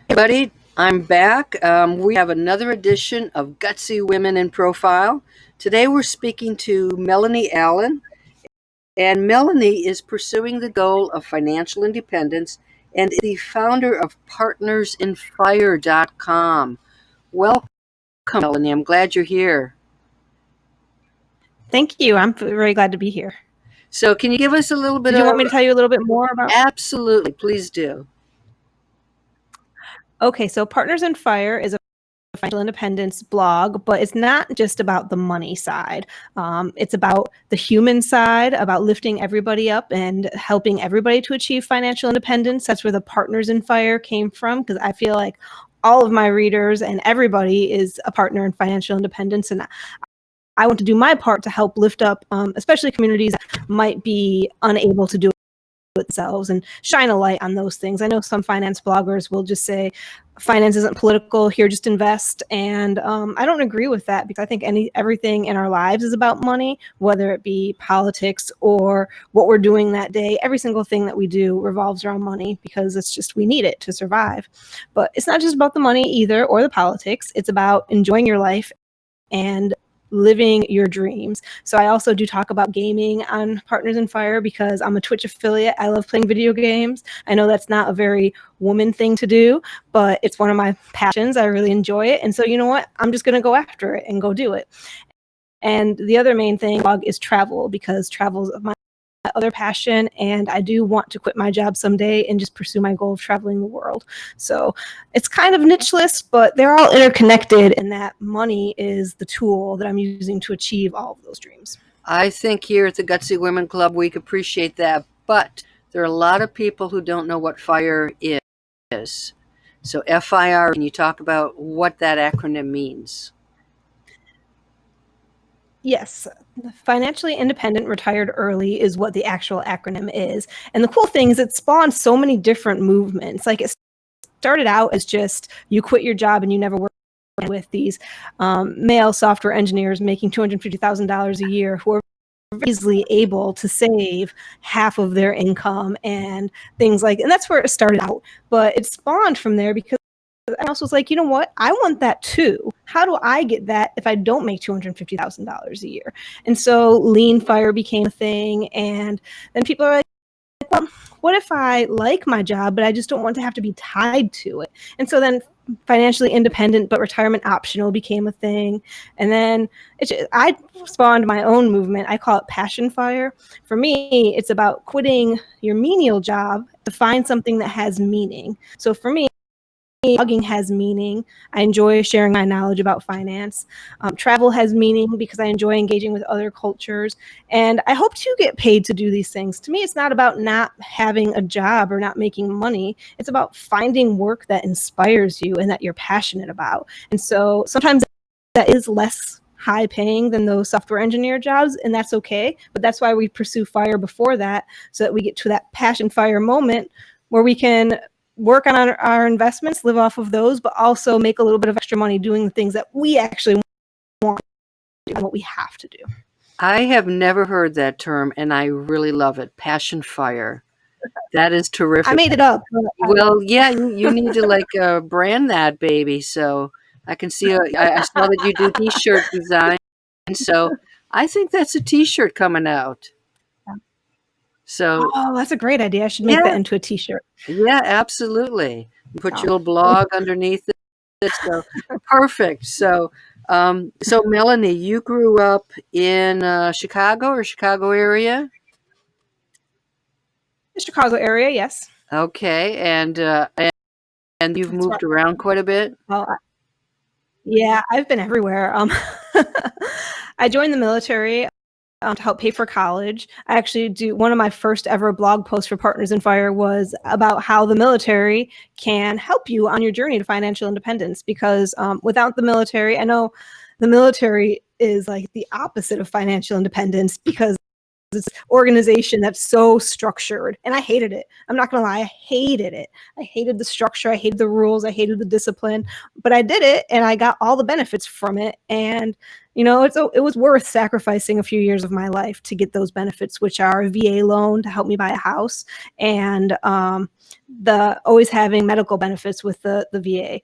Everybody, I'm back. We have another edition of Gutsy Women in Profile. Today we're speaking to Melanie Allen, and Melanie is pursuing the goal of financial independence and is the founder of PartnersInFire.com. Welcome, Melanie. I'm glad you're here. Thank you. I'm very glad to be here. So, can you give us a little bit Did you of? want me to tell you a little bit more about? Absolutely, please do. Okay, so Partners in Fire is a financial independence blog, but it's not just about the money side. It's about the human side, about lifting everybody up and helping everybody to achieve financial independence. That's where the Partners in Fire came from, because I feel like all of my readers and everybody is a partner in financial independence, and I want to do my part to help lift up, especially communities that might be unable to do it themselves, and shine a light on those things. I know some finance bloggers will just say finance isn't political, here just invest, and I don't agree with that, because I think everything in our lives is about money, whether it be politics or what we're doing that day. Every single thing that we do revolves around money, because it's just, we need it to survive. But it's not just about the money either, or the politics. It's about enjoying your life and living your dreams. So I also do talk about gaming on Partners in Fire, because I'm a Twitch affiliate. I love playing video games. I know that's not a very woman thing to do, but it's one of my passions. I really enjoy it. And so, you know what? I'm just going to go after it and go do it. And the other main thing is travel, because travel is my other passion, and I do want to quit my job someday and just pursue my goal of traveling the world. So it's kind of niche list, but they're all interconnected, and that money is the tool that I'm using to achieve all of those dreams. I think here at the Gutsy Women Club we appreciate that, but there are a lot of people who don't know what FIRE is. So FIRE, can you talk about what that acronym means? Yes, financially independent, retired early is what the actual acronym is. And the cool thing is it spawned so many different movements. Like, it started out as just you quit your job and you never work with these male software engineers making $250,000 a year, who are easily able to save half of their income and things like, and that's where it started out. But it spawned from there, because I also was like, you know what? I want that too. How do I get that if I don't make $250,000 a year? And so lean fire became a thing. And then people are like, well, what if I like my job, but I just don't want to have to be tied to it? And so then financially independent but retirement optional became a thing. And then I spawned my own movement. I call it Passion Fire. For me, it's about quitting your menial job to find something that has meaning. So for me, blogging has meaning. I enjoy sharing my knowledge about finance. Travel has meaning, because I enjoy engaging with other cultures. And I hope to get paid to do these things. To me, it's not about not having a job or not making money. It's about finding work that inspires you and that you're passionate about. And so sometimes that is less high paying than those software engineer jobs, and that's okay. But that's why we pursue fire before that, so that we get to that passion fire moment where we can work on our investments, live off of those, but also make a little bit of extra money doing the things that we actually want to do and what we have to do. I have never heard that term, and I really love it. Passion fire. That is terrific. I made it up. Well, yeah, you need to brand that baby. So I can see. I saw that you do T-shirt design. So I think that's a T-shirt coming out. So Oh, that's a great idea. I should make that into a T-shirt. yeah, absolutely. Put your little blog underneath it. So perfect. So Melanie, you grew up in Chicago or Chicago area? The Chicago area, yes. Okay, and you've moved around quite a bit. Well, yeah, I've been everywhere. I joined the military to help pay for college. I actually one of my first ever blog posts for Partners in Fire was about how the military can help you on your journey to financial independence, because without the military, I know the military is like the opposite of financial independence, because it's an organization that's so structured, and I hated it. I'm not gonna lie, I hated it. I hated the structure, I hated the rules, I hated the discipline, but I did it, and I got all the benefits from it, and it was worth sacrificing a few years of my life to get those benefits, which are a VA loan to help me buy a house, and the always having medical benefits with the VA.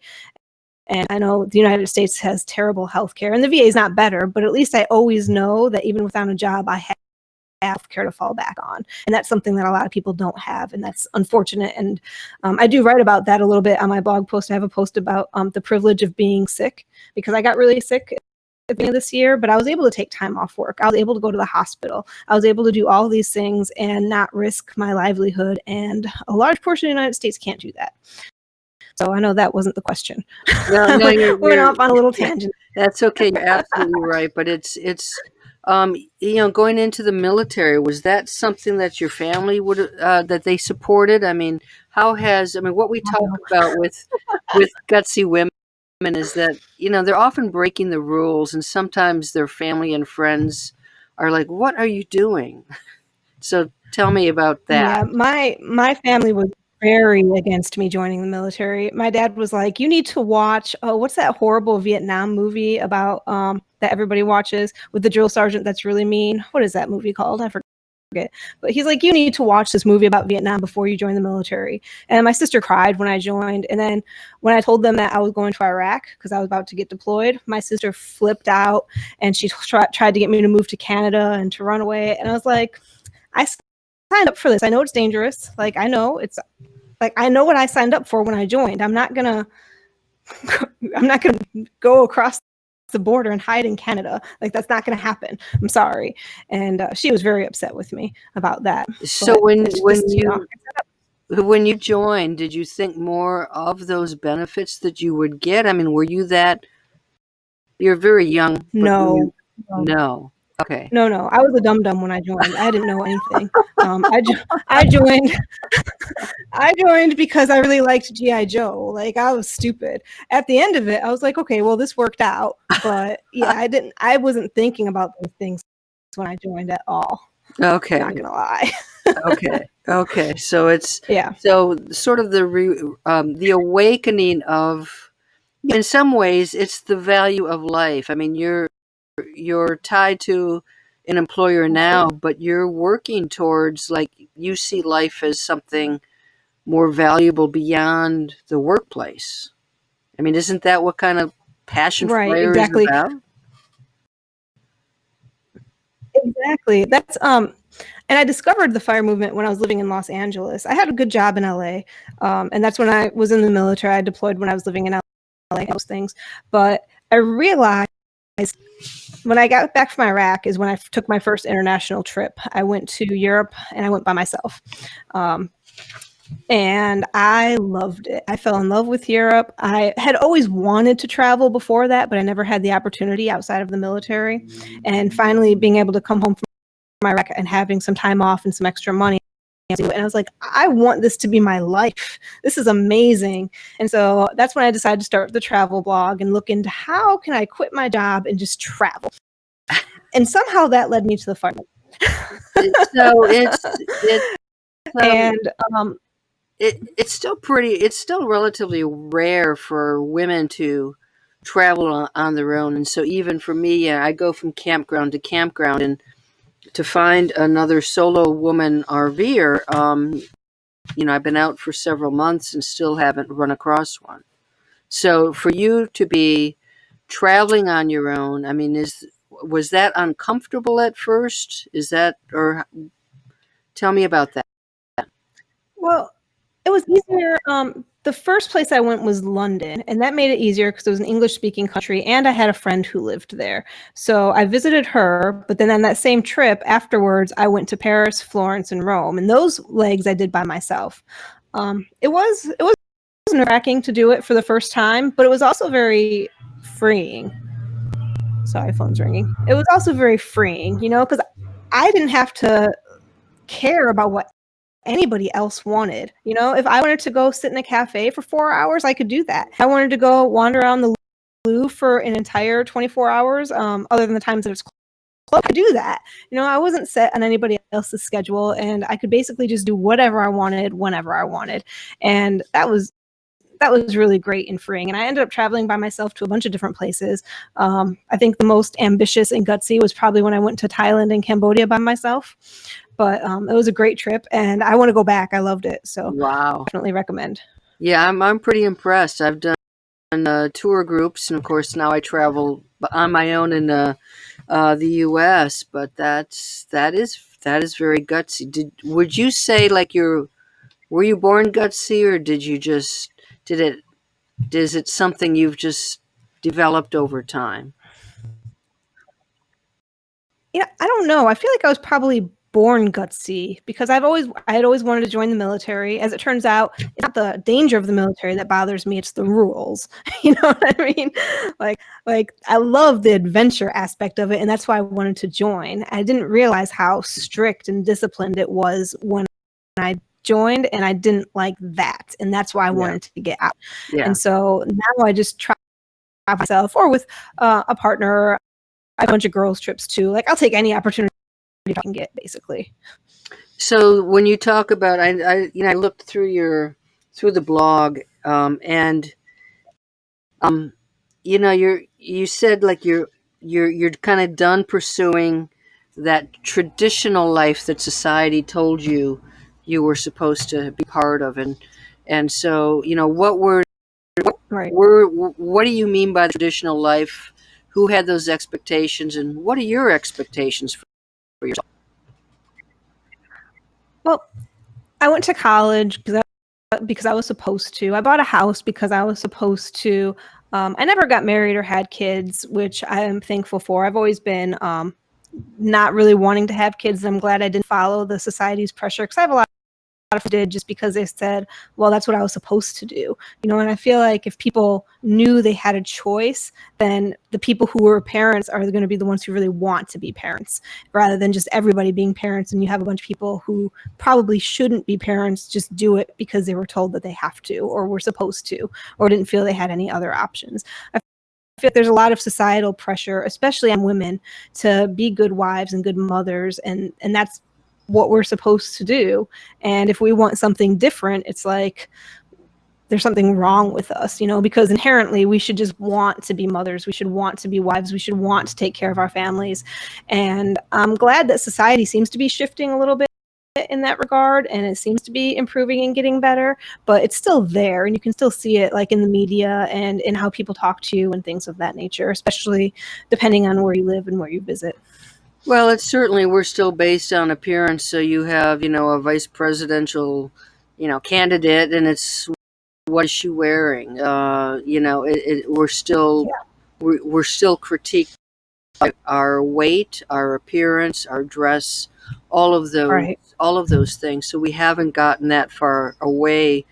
And I know the United States has terrible health care, and the VA is not better, but at least I always know that even without a job, I have health care to fall back on. And that's something that a lot of people don't have, and that's unfortunate. And I do write about that a little bit on my blog post. I have a post about the privilege of being sick, because I got really sick at the beginning of this year, but I was able to take time off work. I was able to go to the hospital. I was able to do all these things and not risk my livelihood. And a large portion of the United States can't do that. So I know that wasn't the question. No, Went off on a little tangent. That's okay. You're absolutely right. But it's going into the military, was that something that your family would that they supported? I mean, what we talk about with Gutsy Women is that, they're often breaking the rules, and sometimes their family and friends are like, "What are you doing?" So tell me about that. Yeah, my family was very against me joining the military. My dad was like, "You need to watch, what's that horrible Vietnam movie about that everybody watches with the drill sergeant that's really mean? What is that movie called? I forget." But he's like, "You need to watch this movie about Vietnam before you join the military." And my sister cried when I joined. And then when I told them that I was going to Iraq because I was about to get deployed, my sister flipped out, and she tried to get me to move to Canada and to run away. And I was like, I signed up for this. I know it's dangerous. I know what I signed up for when I joined. I'm not gonna go across the border and hide in Canada. That's not gonna happen. I'm sorry. And she was very upset with me about that. So But when it's when just, when you joined, did you think more of those benefits that you would get? I mean, were you that you're very young, but no. no. Okay. No, I was a dum-dum when I joined. I didn't know anything. I joined I joined because I really liked G.I. Joe. I was stupid. At the end of it, I was like, "Okay, well, this worked out." But yeah, I wasn't thinking about those things when I joined at all. Okay. Not gonna lie. Okay. So it's Yeah. sort of the awakening of, in some ways, it's the value of life. I mean, you're tied to an employer now, but you're working towards, you see life as something more valuable beyond the workplace. I mean, isn't that what kind of Passion Right, Fire is exactly. about? Exactly. That's and I discovered the fire movement when I was living in Los Angeles. I had a good job in LA. And that's when I was in the military. I deployed when I was living in LA, those things. But I realized when I got back from Iraq is when I took my first international trip. I went to Europe, and I went by myself. And I loved it. I fell in love with Europe. I had always wanted to travel before that, but I never had the opportunity outside of the military. And finally being able to come home from Iraq and having some time off and some extra money. And I was like, I want this to be my life. This is amazing. And so that's when I decided to start the travel blog and look into how can I quit my job and just travel. And somehow that led me to the fire. So And it's still relatively rare for women to travel on their own. And so even for me, I go from campground to campground, and to find another solo woman RVer, I've been out for several months and still haven't run across one. So for you to be traveling on your own, I mean, was that uncomfortable at first? Or tell me about that. well, it was easier. The first place I went was London, and that made it easier because it was an English-speaking country, and I had a friend who lived there. So I visited her, but then on that same trip afterwards, I went to Paris, Florence, and Rome, and those legs I did by myself. It was nerve-wracking to do it for the first time, but it was also very freeing. Sorry, phone's ringing. It was also very freeing, because I didn't have to care about what anybody else wanted. If I wanted to go sit in a cafe for 4 hours, I could do that. If I wanted to go wander around the Louvre for an entire 24 hours, other than the times that it's I could do that. I wasn't set on anybody else's schedule, and I could basically just do whatever I wanted whenever I wanted. And that was really great and freeing. And I ended up traveling by myself to a bunch of different places. I think the most ambitious and gutsy was probably when I went to Thailand and Cambodia by myself. But it was a great trip, and I want to go back. I loved it, so Wow. definitely recommend. Yeah, I'm pretty impressed. I've done tour groups, and of course now I travel on my own in the U.S. But that is very gutsy. Would you say like were you born gutsy, or did it is it something you've just developed over time? I don't know. I feel like I was probably born gutsy because I had always wanted to join the military. As it turns out, it's not the danger of the military that bothers me, it's the rules. You know what I mean? Like I love the adventure aspect of it, and that's why I wanted to join. I didn't realize how strict and disciplined it was when I joined, and I didn't like that. And that's why I Yeah, wanted to get out. yeah. And so now I just try myself or with a partner. I have a bunch of girls trips too. Like I'll take any opportunity I can get, basically. So when you talk about, I looked through the blog, and um, you said like you're kind of done pursuing that traditional life that society told you were supposed to be part of, and so Right. what do you mean by the traditional life? Who had those expectations, and what are your expectations for yourself? Well, I went to college because I was supposed to. I bought a house because I was supposed to. I never got married or had kids, which I am thankful for. I've always been not really wanting to have kids. I'm glad I didn't follow the society's pressure because I have a lot of did just because they said, well, that's what I was supposed to do. And I feel like if people knew they had a choice, then the people who were parents are going to be the ones who really want to be parents rather than just everybody being parents. And you have a bunch of people who probably shouldn't be parents, just do it because they were told that they have to or were supposed to or didn't feel they had any other options. I feel like there's a lot of societal pressure, especially on women, to be good wives and good mothers, and that's what we're supposed to do. And if we want something different, it's like there's something wrong with us, because inherently we should just want to be mothers, we should want to be wives, we should want to take care of our families. And I'm glad that society seems to be shifting a little bit in that regard, and it seems to be improving and getting better, but it's still there, and you can still see it like in the media and in how people talk to you and things of that nature, especially depending on where you live and where you visit. Well, it's certainly we're still based on appearance. So you have, a vice presidential, candidate, and it's what is she wearing? We're still critiqued by our weight, our appearance, our dress, all of those, Right. all of those things. So we haven't gotten that far away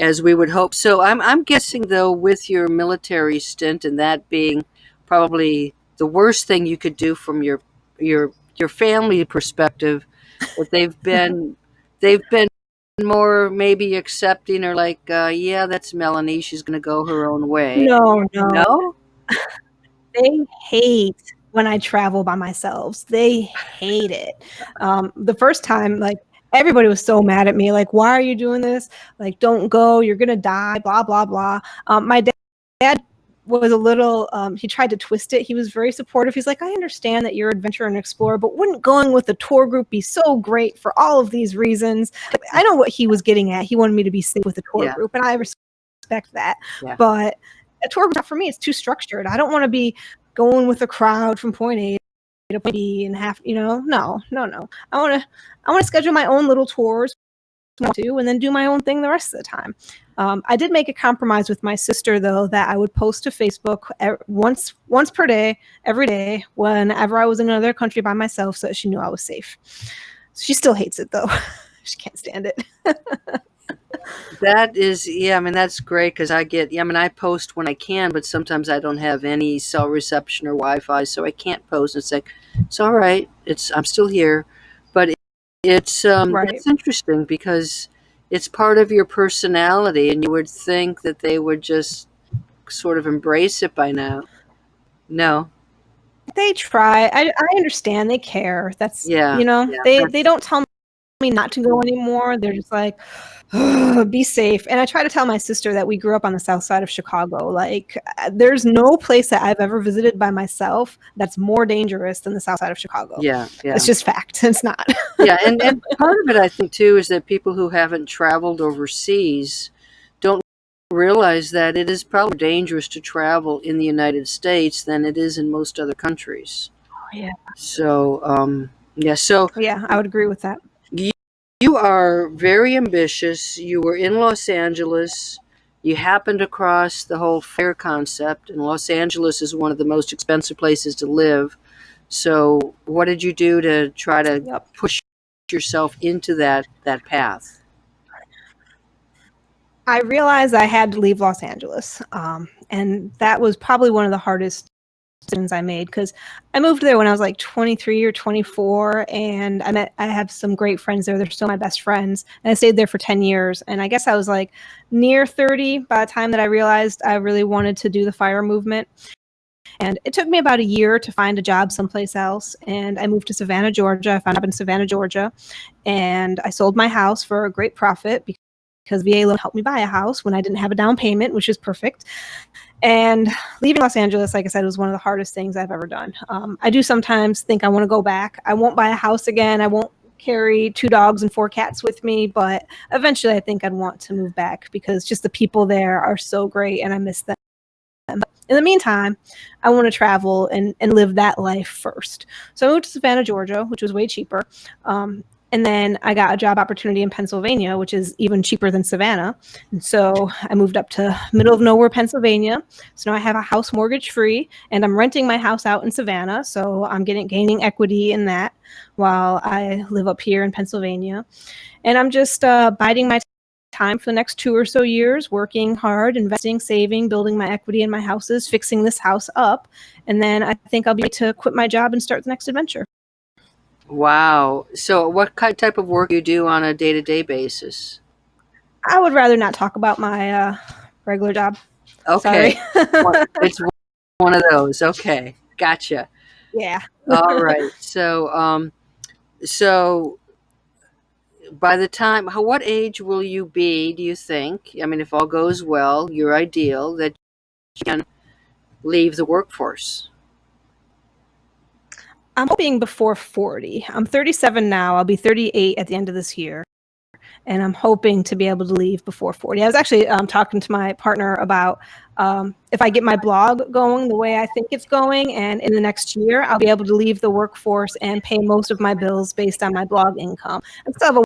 as we would hope. So I'm guessing though, with your military stint and that being probably the worst thing you could do from your family perspective, that they've been more maybe accepting, or like, yeah, that's Melanie, she's going to go her own way. No, no. No. They hate when I travel by myself. They hate it. The first time, like, everybody was so mad at me. Like, why are you doing this? Like, don't go. You're gonna die. Blah blah blah. My dad was a little. He tried to twist it. He was very supportive. He's like, I understand that you're an adventurer and explorer, but wouldn't going with a tour group be so great for all of these reasons? I know what he was getting at. He wanted me to be safe with a tour Yeah, group, and I respect that. yeah. But a tour group for me, it's too structured. I don't want to be going with a crowd from point A to point B and no, no, no. I want to schedule my own little tours too, and then do my own thing the rest of the time. I did make a compromise with my sister though that I would post to Facebook once per day, every day, whenever I was in another country by myself, so that she knew I was safe. She still hates it though. She can't stand it. That is, yeah, I mean, that's great because yeah, I mean, I post when I can, but sometimes I don't have any cell reception or Wi-Fi, so I can't post. It's like, it's all right. I'm still here, but Right. that's interesting because it's part of your personality, and you would think that they would just sort of embrace it by now. No. They try. I understand. They care. That's, Yeah, they don't tell me not to go anymore. They're just like, "Ugh, be safe." And I try to tell my sister that we grew up on the south side of Chicago. Like, there's no place that I've ever visited by myself that's more dangerous than the south side of Chicago. yeah, yeah. It's just fact. It's not. Yeah, and part of it, I think, too, is that people who haven't traveled overseas don't realize that it is probably more dangerous to travel in the United States than it is in most other countries. Yeah. So, yeah, so Yeah, I would agree with that. you, you are very ambitious. You were in Los Angeles. You happened across the whole FAIR concept, and Los Angeles is one of the most expensive places to live. So, what did you do to try to Yep. push yourself into that path? I realized I had to leave Los Angeles. And that was probably one of the hardest decisions I made, because I moved there when I was like 23 or 24, and I have some great friends there. They're still my best friends, and I stayed there for 10 years. And I guess I was like near 30 by the time that I realized I really wanted to do the fire movement. And it took me about a year to find a job someplace else. And I moved to Savannah, Georgia. I found a job in Savannah, Georgia, and I sold my house for a great profit because VA loan helped me buy a house when I didn't have a down payment, which is perfect. And leaving Los Angeles, like I said, was one of the hardest things I've ever done. I do sometimes think I want to go back. I won't buy a house again. I won't carry 2 dogs and 4 cats with me, but eventually I think I'd want to move back because just the people there are so great and I miss them. But in the meantime, I want to travel and live that life first. So I moved to Savannah, Georgia, which was way cheaper. And then I got a job opportunity in Pennsylvania, which is even cheaper than Savannah. And so I moved up to middle of nowhere, Pennsylvania. So now I have a house mortgage free, and I'm renting my house out in Savannah. So I'm gaining equity in that while I live up here in Pennsylvania. And I'm just biding my time for the next 2 or so years, working hard, investing, saving, building my equity in my houses, fixing this house up. And then I think I'll be able to quit my job and start the next adventure. Wow. So, what type of work do you do on a day-to-day basis? I would rather not talk about my regular job. Okay. Sorry. It's one of those. Okay. Gotcha. Yeah. All right. So by the time, what age will you be, do you think? I mean, if all goes well, your ideal that you can leave the workforce? I'm hoping before 40. I'm 37 now. I'll be 38 at the end of this year. And I'm hoping to be able to leave before 40. I was actually talking to my partner about if I get my blog going the way I think it's going, and in the next year, I'll be able to leave the workforce and pay most of my bills based on my blog income. I still have a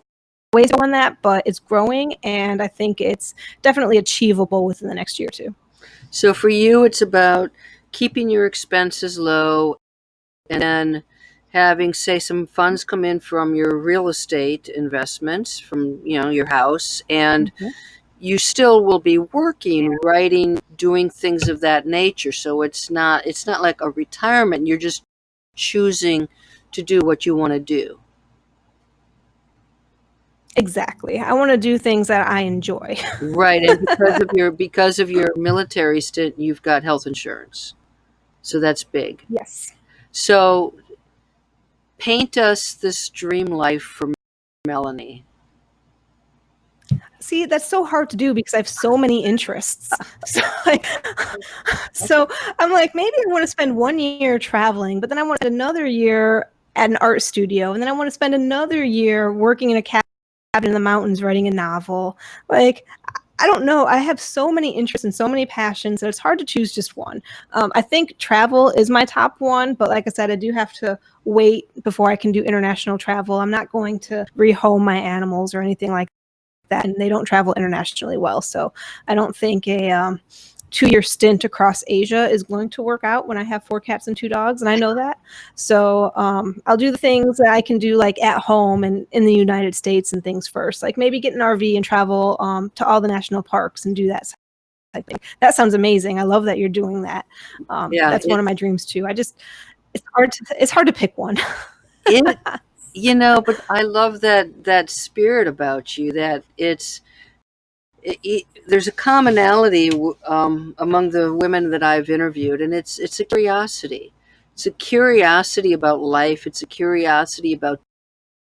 ways to go on that, but it's growing, and I think it's definitely achievable within the next year or two. So for you, it's about keeping your expenses low and then having, say, some funds come in from your real estate investments, from, your house, and Mhm. you still will be working, writing, doing things of that nature. So it's not like a retirement. You're just choosing to do what you want to do. Exactly. I want to do things that I enjoy. Right, and because of your military stint, you've got health insurance. So that's big. Yes. So paint us this dream life for Melanie. See, that's so hard to do because I have so many interests. So, like, so I'm like, maybe I want to spend 1 year traveling, but then I want to spend another year at an art studio, and then I want to spend another year working in a cabin in the mountains writing a novel. Like, I don't know. I have so many interests and so many passions that it's hard to choose just one. I think travel is my top one, but like I said, I do have to wait before I can do international travel. I'm not going to rehome my animals or anything like that, and they don't travel internationally well. So I don't think a 2 year stint across Asia is going to work out when I have 4 cats and 2 dogs, and I know that. So I'll do the things that I can do like at home and in the United States and things first, like maybe get an RV and travel to all the national parks and do that type thing. That sounds amazing. I love that you're doing that. Yeah, That's one of my dreams too. It's hard to pick one. it but I love that spirit about you. That there's a commonality among the women that I've interviewed, and it's a curiosity. It's a curiosity about life. It's a curiosity about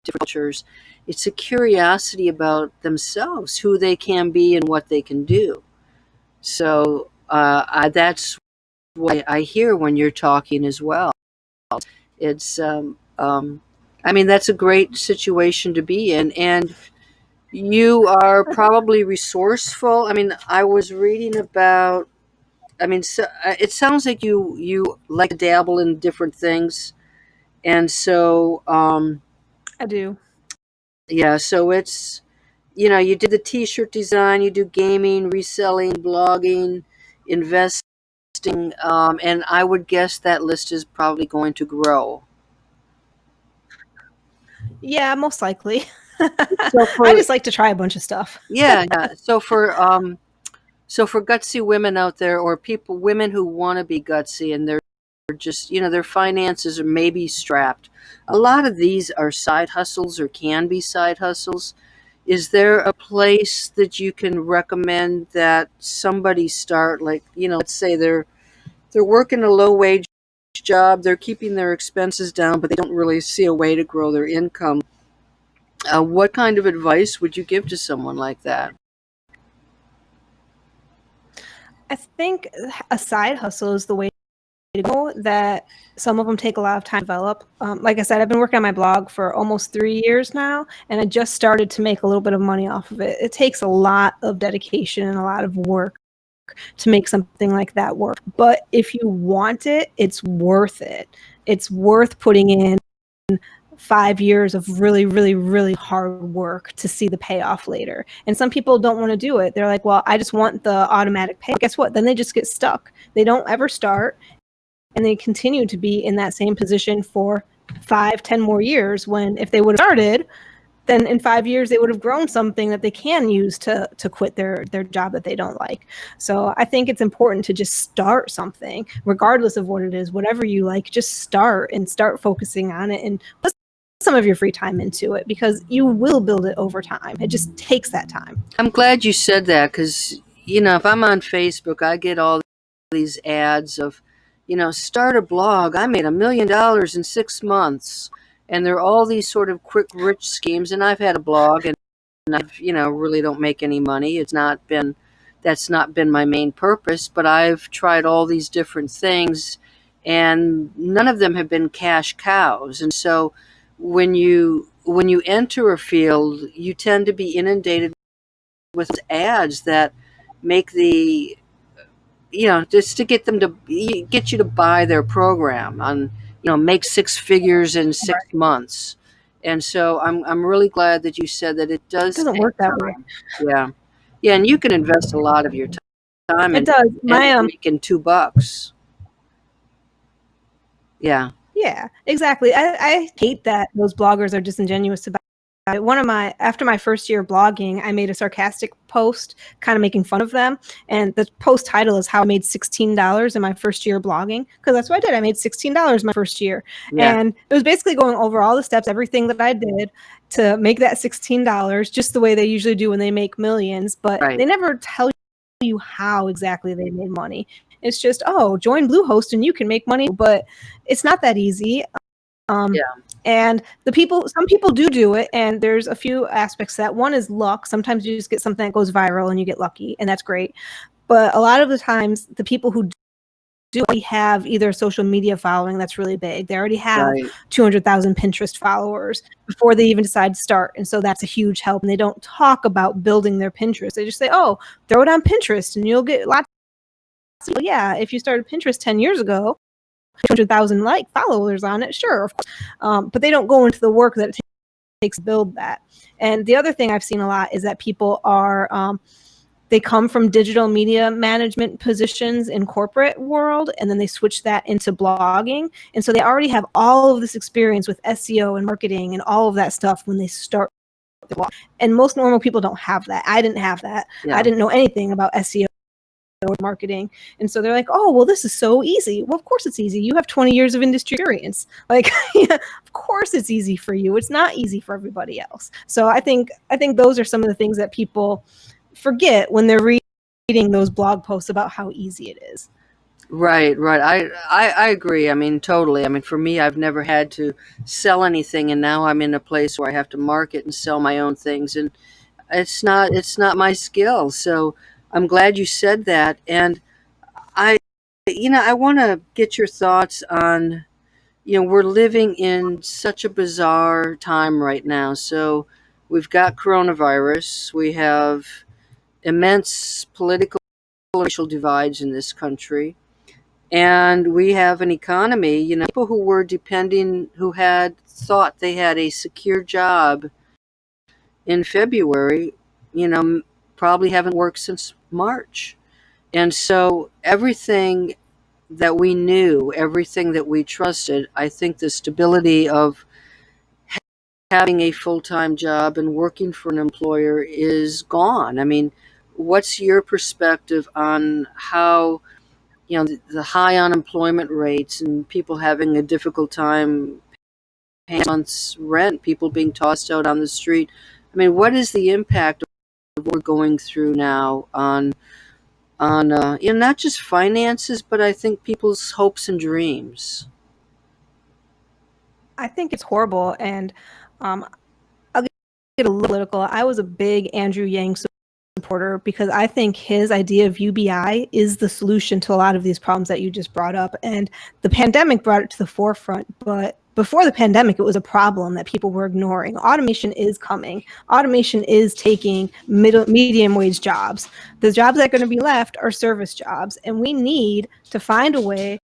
different cultures. It's a curiosity about themselves, who they can be and what they can do. So that's what I hear when you're talking as well. It's, I mean, that's a great situation to be in. And you are probably resourceful. I mean, I was reading about, I mean, so, it sounds like you like to dabble in different things. And so, I do. yeah, so it's, you did the t-shirt design, you do gaming, reselling, blogging, investing, and I would guess that list is probably going to grow. Yeah, most likely. So I for just like to try a bunch of stuff. yeah, yeah. So for gutsy women out there, or women who want to be gutsy, and they're just, their finances are maybe strapped. A lot of these are side hustles or can be side hustles. Is there a place that you can recommend that somebody start, like, let's say they're working a low wage job, they're keeping their expenses down, but they don't really see a way to grow their income. What kind of advice would you give to someone like that? I think a side hustle is the way to go, that some of them take a lot of time to develop. Like I said, I've been working on my blog for almost 3 years now, and I just started to make a little bit of money off of it. It takes a lot of dedication and a lot of work to make something like that work. But if you want it, it's worth it. It's worth putting in 5 years of really, really, really hard work to see the payoff later. And some people don't want to do it. They're like, well, I just want the automatic pay. Guess what? Then they just get stuck. They don't ever start, and they continue to be in that same position for 5, 10 more years, when if they would have started, then in 5 years they would have grown something that they can use to quit their job that they don't like. So I think it's important to just start something, regardless of what it is, whatever you like, just start and start focusing on it and put some of your free time into it, because you will build it over time. It just takes that time. I'm glad you said that, because, if I'm on Facebook, I get all these ads of, start a blog. I made $1 million in 6 months. And there are all these sort of quick, rich schemes. And I've had a blog, and I've, really don't make any money. That's not been my main purpose, but I've tried all these different things, and none of them have been cash cows. And so when you enter a field, you tend to be inundated with ads that make just to get them to get you to buy their program on, make six figures in six Right. months. And so I'm really glad that you said that it It does doesn't take work that way. time. Yeah. Yeah, and you can invest a lot of your time It and does. end up making $2. Yeah. Yeah, exactly. I hate that those bloggers are disingenuous about it. After my first year blogging, I made a sarcastic post kind of making fun of them. And the post title is How I Made $16 in My First Year Blogging. Because that's what I did. I made $16 my first year. Yeah. And it was basically going over all the steps, everything that I did to make that $16, just the way they usually do when they make millions. But Right. they never tell you how exactly they made money. It's just, oh, join Bluehost and you can make money. But it's not that easy. Yeah. And some people do it, and there's a few aspects to that. One is luck. Sometimes you just get something that goes viral and you get lucky, and that's great. But a lot of the times, the people who do already have either a social media following that's really big. They already have Right. 200,000 Pinterest followers before they even decide to start. And so that's a huge help. And they don't talk about building their Pinterest. They just say, oh, throw it on Pinterest and you'll get lots of, well, yeah, if you started Pinterest 10 years ago, 200,000 followers on it, sure, of course. But they don't go into the work that it takes to build that. And the other thing I've seen a lot is that people are they come from digital media management positions in corporate world, and then they switch that into blogging. And so they already have all of this experience with SEO and marketing and all of that stuff when they start the blog. And most normal people don't have that. I didn't have that. Yeah. I didn't know anything about SEO or marketing. And so they're like, oh, well, this is so easy. Well, of course it's easy. You have 20 years of industry experience. Yeah, of course it's easy for you. It's not easy for everybody else. So I think those are some of the things that people forget when they're reading those blog posts about how easy it is. Right, right. I agree. I mean, totally. I mean, for me, I've never had to sell anything, and now I'm in a place where I have to market and sell my own things, and it's not my skill. So I'm glad you said that. And I, I want to get your thoughts on, we're living in such a bizarre time right now. So we've got coronavirus, we have immense political and racial divides in this country. And we have an economy, people who were depending, who had thought they had a secure job in February, probably haven't worked since March. And so everything that we knew, everything that we trusted, I think the stability of having a full time job and working for an employer is gone. I mean, what's your perspective on how, the high unemployment rates and people having a difficult time paying a month's rent, people being tossed out on the street? I mean, what is the impact of what we're going through now on not just finances, but I think people's hopes and dreams? I think it's horrible, and um, I'll get a little political. I was a big Andrew Yang supporter because I think his idea of UBI is the solution to a lot of these problems that you just brought up. And the pandemic brought it to the forefront, but before the pandemic, it was a problem that people were ignoring. Automation is coming. Automation is taking medium wage jobs. The jobs that are going to be left are service jobs, and we need to find a way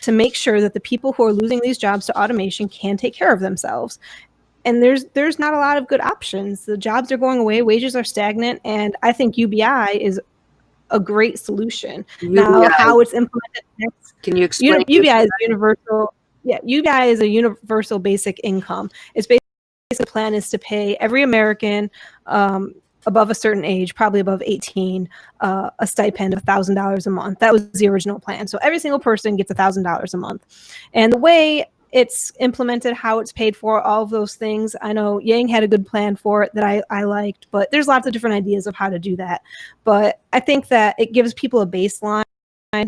to make sure that the people who are losing these jobs to automation can take care of themselves. And there's not a lot of good options. The jobs are going away, wages are stagnant, and I think UBI is a great solution. Now, UBI, how it's implemented next, can you explain UBI is universal. Yeah, UBI is a universal basic income. It's basically, the plan is to pay every American above a certain age, probably above 18, a stipend of $1,000 a month. That was the original plan. So every single person gets $1,000 a month. And the way it's implemented, how it's paid for, all of those things, I know Yang had a good plan for it that I liked, but there's lots of different ideas of how to do that. But I think that it gives people a baseline,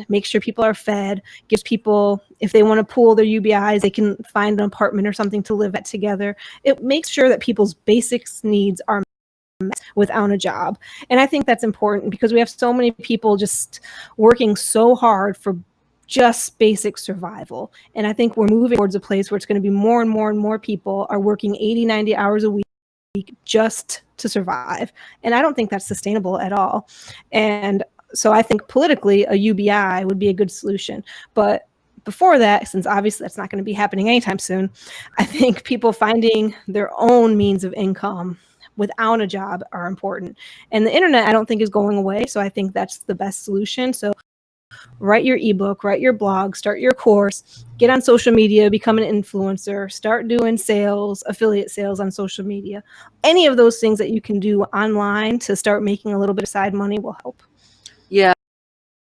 make sure people are fed, gives people, if they want to pool their UBIs, they can find an apartment or something to live at together. It makes sure that people's basic needs are without a job. And I think that's important because we have so many people just working so hard for just basic survival. And I think we're moving towards a place where it's going to be more and more and more people are working 80, 90 hours a week just to survive. And I don't think that's sustainable at all. And so I think politically a UBI would be a good solution. But before that, since obviously that's not going to be happening anytime soon, I think people finding their own means of income without a job are important. And the internet, I don't think, is going away. So I think that's the best solution. So write your ebook, write your blog, start your course, get on social media, become an influencer, start doing sales, affiliate sales on social media. Any of those things that you can do online to start making a little bit of side money will help. Yeah.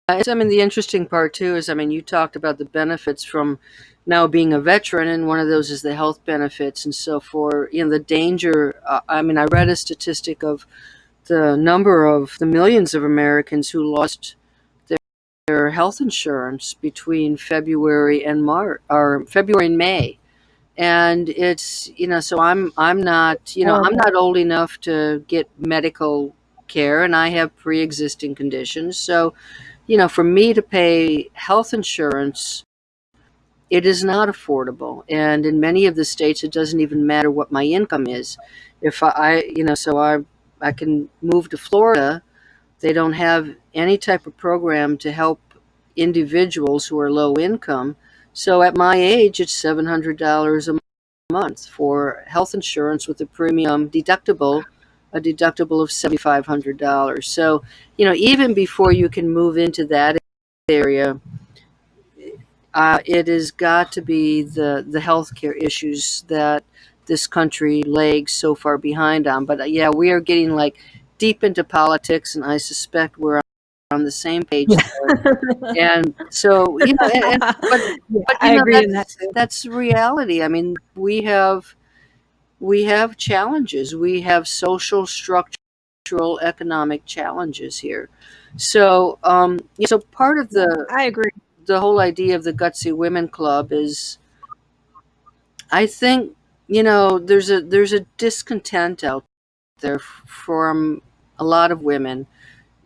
I mean, the interesting part too is, I mean, you talked about the benefits from now being a veteran, and one of those is the health benefits. And so, for the danger, I mean, I read a statistic of the number of the millions of Americans who lost their health insurance between February and March, or February and May. And it's, so I'm not, I'm Horrible. not old enough to get medical care, and I have pre-existing conditions. So, for me to pay health insurance, it is not affordable. And in many of the states, it doesn't even matter what my income is. If so I can move to Florida. They don't have any type of program to help individuals who are low income. So at my age, it's $700 a month for health insurance with a premium a deductible of $7,500. So, even before you can move into that area, it has got to be the healthcare issues that this country lags so far behind on. But yeah, we are getting like deep into politics, and I suspect we're on the same page there. And so, Yeah, but I agree in that too. that's the reality. I mean, we have challenges. We have social, structural, economic challenges here. So, so part of Yeah, I agree. the whole idea of the Gutsy Women Club is, I think, there's a discontent out there from a lot of women.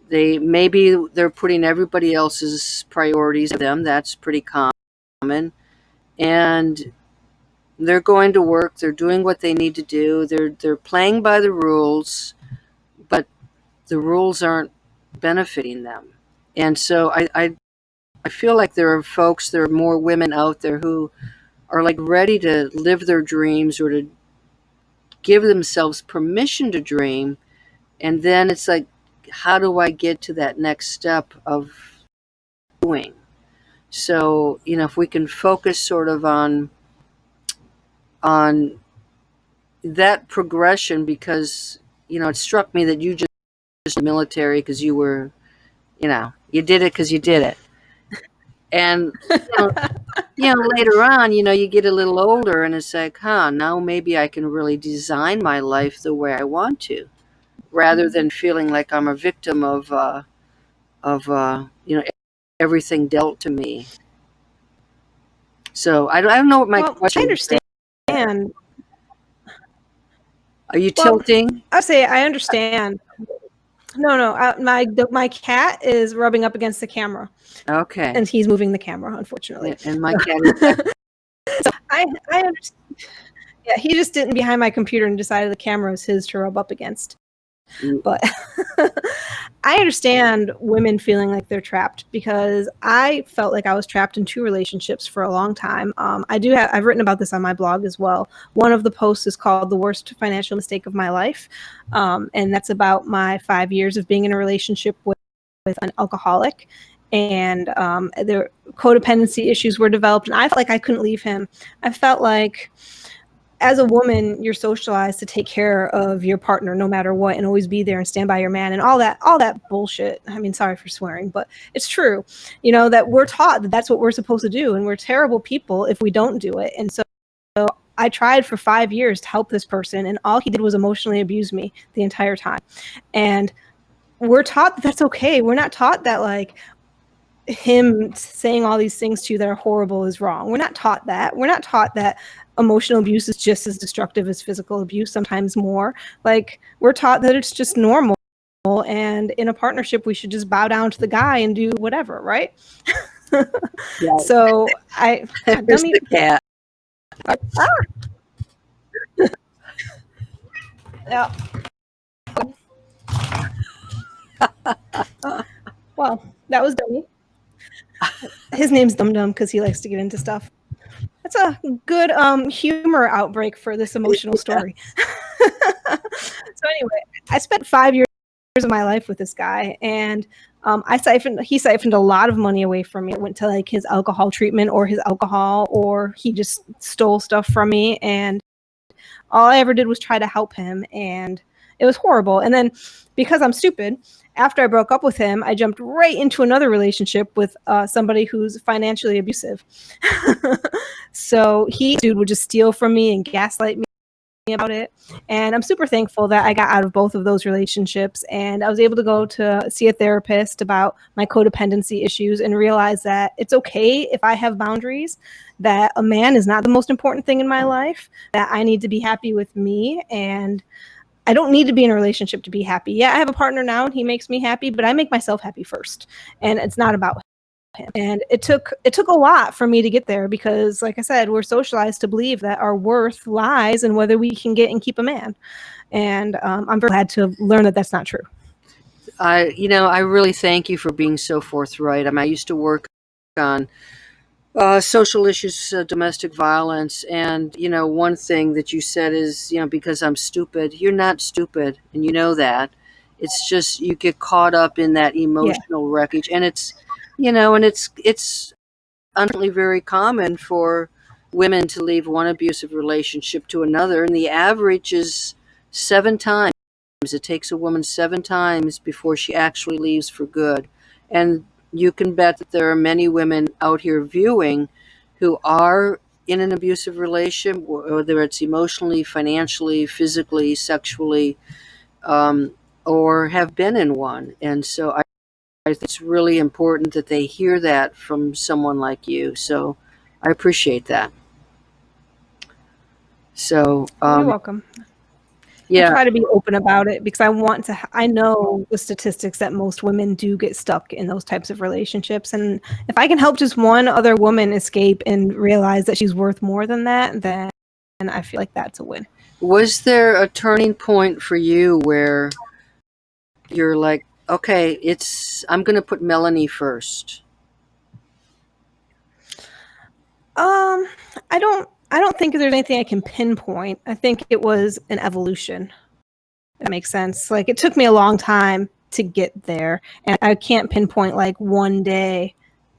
They're putting everybody else's priorities of them. That's pretty common. And they're going to work, they're doing what they need to do. They're playing by the rules, but the rules aren't benefiting them. And so I feel like there are more women out there who are like ready to live their dreams or to give themselves permission to dream. And then it's like, how do I get to that next step of doing? So, if we can focus sort of on that progression, because, it struck me that you just military because you did it because you did it. And later on, you get a little older and it's like, now maybe I can really design my life the way I want to, rather than feeling like I'm a victim of everything dealt to me. So I don't know what my Well, question I is. understand. Are you Well, tilting? I'll say I understand. No. My cat is rubbing up against the camera, Okay. and he's moving the camera, unfortunately. And my cat is So I understand. Yeah, he just didn't behind my computer and decided the camera is his to rub up against. But I understand women feeling like they're trapped, because I felt like I was trapped in 2 relationships for a long time. I've written about this on my blog as well. One of the posts is called "The Worst Financial Mistake of My Life," and that's about my 5 years of being in a relationship with an alcoholic. And their codependency issues were developed, and I felt like I couldn't leave him. I felt like, as a woman, you're socialized to take care of your partner no matter what, and always be there and stand by your man and all that bullshit. I mean, sorry for swearing, but it's true. That we're taught that that's what we're supposed to do, and we're terrible people if we don't do it. And so I tried for 5 years to help this person, and all he did was emotionally abuse me the entire time. And we're taught that that's okay. We're not taught that, like, him saying all these things to you that are horrible is wrong. We're not taught that. We're not taught that emotional abuse is just as destructive as physical abuse, sometimes more. Like, we're taught that it's just normal, and in a partnership we should just bow down to the guy and do whatever, right? Yeah. So There's the cat. Yeah. Well, that was Dummy. His name's Dum Dum because he likes to get into stuff. That's a good humor outbreak for this emotional story. So anyway, I spent 5 years of my life with this guy, and he siphoned a lot of money away from me. It went to like his alcohol treatment or his alcohol, or he just stole stuff from me, and all I ever did was try to help him, and it was horrible. And then, because I'm stupid, after I broke up with him, I jumped right into another relationship with somebody who's financially abusive. So dude would just steal from me and gaslight me about it. And I'm super thankful that I got out of both of those relationships, and I was able to go to see a therapist about my codependency issues and realize that it's okay if I have boundaries, that a man is not the most important thing in my life, that I need to be happy with me, and I don't need to be in a relationship to be happy. Yeah, I have a partner now and he makes me happy, but I make myself happy first, and it's not about him. And it took a lot for me to get there, because, like I said, we're socialized to believe that our worth lies in whether we can get and keep a man. And I'm very glad to learn that that's not true. I really thank you for being so forthright. I used to work on social issues, domestic violence, and one thing that you said is, because I'm stupid. You're not stupid, and you know that. It's just you get caught up in that emotional wreckage, and it's unfortunately very common for women to leave one abusive relationship to another, and the average is 7 times. It takes a woman 7 times before she actually leaves for good. And you can bet that there are many women out here viewing who are in an abusive relationship, whether it's emotionally, financially, physically, sexually, or have been in one. And so I think it's really important that they hear that from someone like you. So I appreciate that. So, Well, you're welcome. I yeah, try to be open about it because I want to. I know the statistics that most women do get stuck in those types of relationships, and if I can help just one other woman escape and realize that she's worth more than that, then I feel like that's a win. was there a turning point for you where you're like, okay, I'm going to put Melanie first? Um, I don't think there's anything I can pinpoint. I think it was an evolution. If that makes sense. Like it took me a long time to get there, and I can't pinpoint like one day.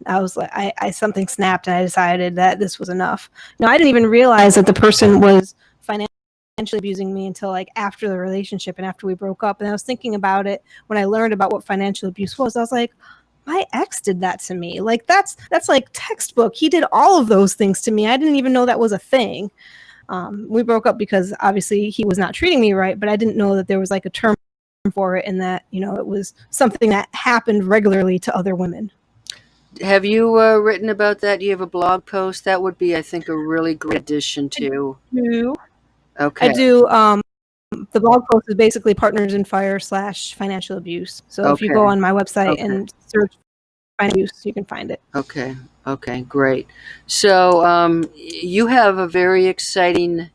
I was like, I something snapped, and I decided that this was enough. No, I didn't even realize that the person was financially abusing me until like after the relationship and after we broke up. And I was thinking about it when I learned about what financial abuse was. I was like, my ex did that to me. Like that's like textbook. He did all of those things to me. I didn't even know that was a thing. We broke up because obviously he was not treating me right, but I didn't know that there was like a term for it and that, it was something that happened regularly to other women. Have you written about that? Do you have a blog post? That would be, I think, a really great addition to. do. I Okay. do. The blog post is basically Partners in Fire / financial abuse. So if you Okay. go on my website Okay. and search financial abuse, you can find it. Okay. Okay. Great. So you have a very exciting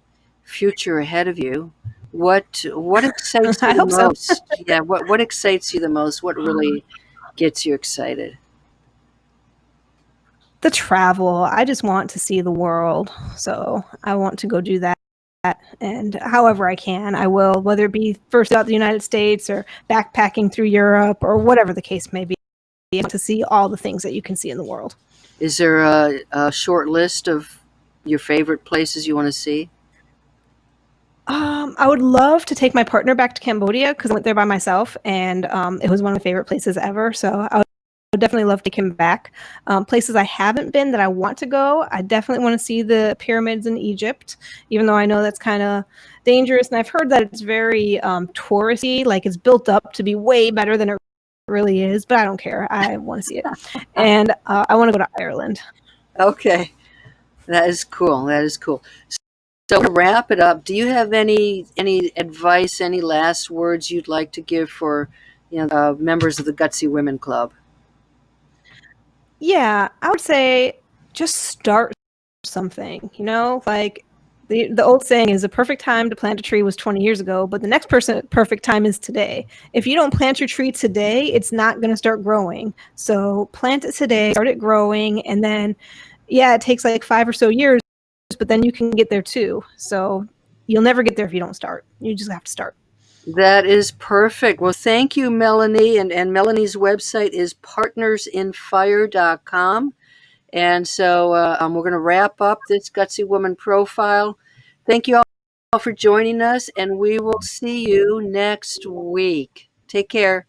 future ahead of you. What excites you I the hope so. most? Yeah. What excites you the most? What really gets you excited? The travel. I just want to see the world. So I want to go do that. And however I can, I will, whether it be first out the United States or backpacking through Europe or whatever the case may be, to see all the things that you can see in the world. Is there a short list of your favorite places you want to see? I would love to take my partner back to Cambodia because I went there by myself and it was one of my favorite places ever. So I would definitely love to take him back. Places I haven't been that I want to go, I definitely want to see the pyramids in Egypt, even though I know that's kind of dangerous. And I've heard that it's very touristy, like it's built up to be way better than it really is, but I don't care. I want to see it. And I want to go to Ireland. Okay. That is cool. That is cool. So to wrap it up, do you have any advice, any last words you'd like to give for members of the Gutsy Women Club? Yeah, I would say just start something, like the old saying is the perfect time to plant a tree was 20 years ago, but the next perfect time is today. If you don't plant your tree today, it's not going to start growing. So plant it today, start it growing, and then, yeah, it takes like 5 or so years, but then you can get there too. So you'll never get there if you don't start. You just have to start. That is perfect. Well, thank you, Melanie. And Melanie's website is partnersinfire.com. And so we're going to wrap up this Gutsy Woman profile. Thank you all for joining us, and we will see you next week. Take care.